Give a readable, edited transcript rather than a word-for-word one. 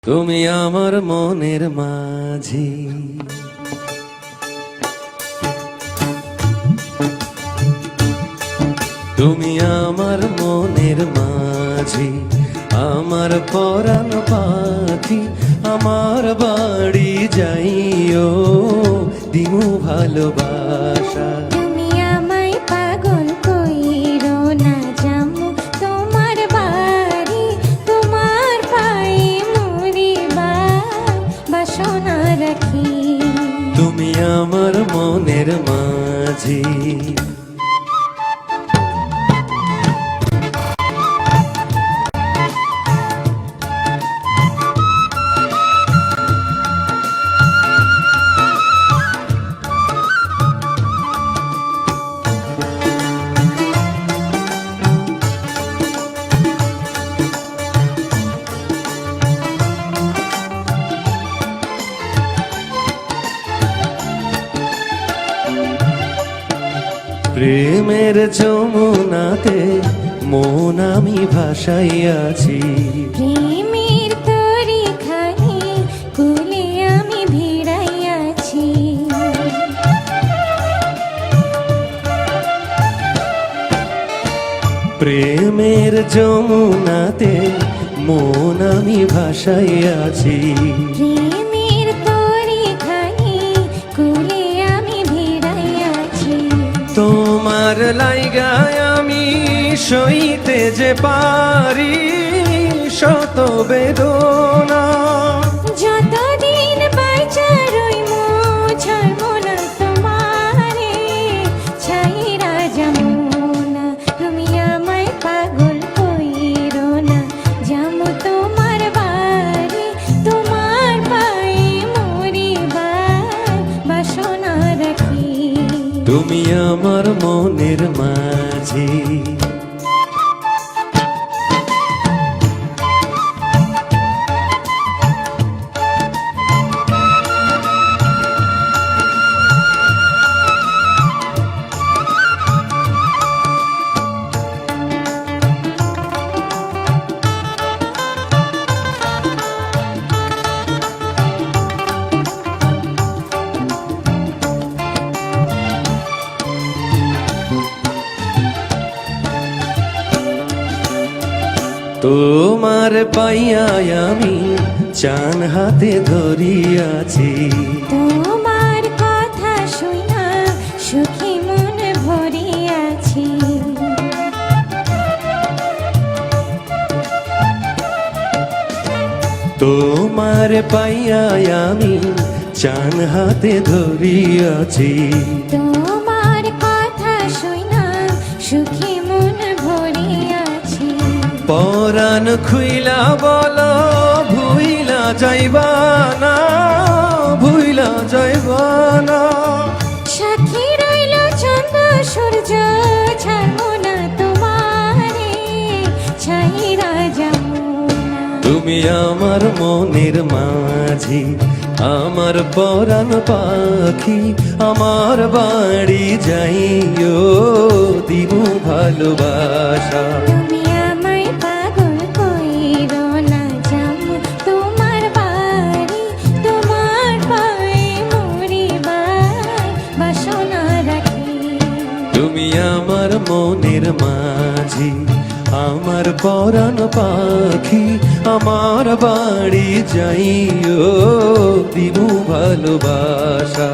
তুমি আমার মনের মাঝি, তুমি আমার মনের মাঝি, আমার পরাণ পাখি, আমার বাড়ি যাইও দিমু ভালোবাসা। তুমি আমায় পাগল কইরো না, যামু তোমার বাড়ি, তোমার পায়ে মরিবা বাসনা রাখি। তুমি আমার মনের মাঝি। প্রেমের যমুনাতে মন আমি ভাসাইয়াছি, প্রেমের তরি খানি কুলে আমি ভিড়াইয়াছি। প্রেমের যমুনাতে মন আমি ভাসাইয়াছি, প্রেমের তরি খানি কুলে আমি ভিড়াইয়াছি। তোমার লাইগায় আমি সইতে যে পারি শত বেদনা। যতদিন বাইচা রইমু ছাড়বো না তোমারে, ছাইরা যামু না। তুমি আমায় পাগল কইরো না, যামু তোমার বাড়ি, তোমার পায়ে মরিবার বাসনা রাখি। তুমি আমার মনের মাঝি। তোমার পাইয়ায় আমি চান হাতে ধরিয়াছি, তোমার কথা শুনা সুখী মন ভরিয়াছি। তোমার পাইয়ায় আমি চান হাতে ধরিয়াছি। তোমার কথা শুনা সুখী মন ভরিয়াছি। পরাণ খুইলা বলো ভুইলা যাইবা না, ভুইলা যাইবা না। সাথী রইল চন্দ্র সূর্য, ছাড়বো না তোমারে, ছাইরা যাবো না। তুমি আমার মনের মাঝি, আমার পরাণ পাখি, আমার বাড়ি যাইও দিমু ভালোবাসা। তুমি আমায় পাগল কইরো না, যামু তোমার বাড়ি, তোমার পায়ে মরিবার বাসনা রাখি। তুমি আমার মনের মাঝি, আমার পরাণ পাখি, আমার বাড়ি যাইও দিমু ভালোবাসা।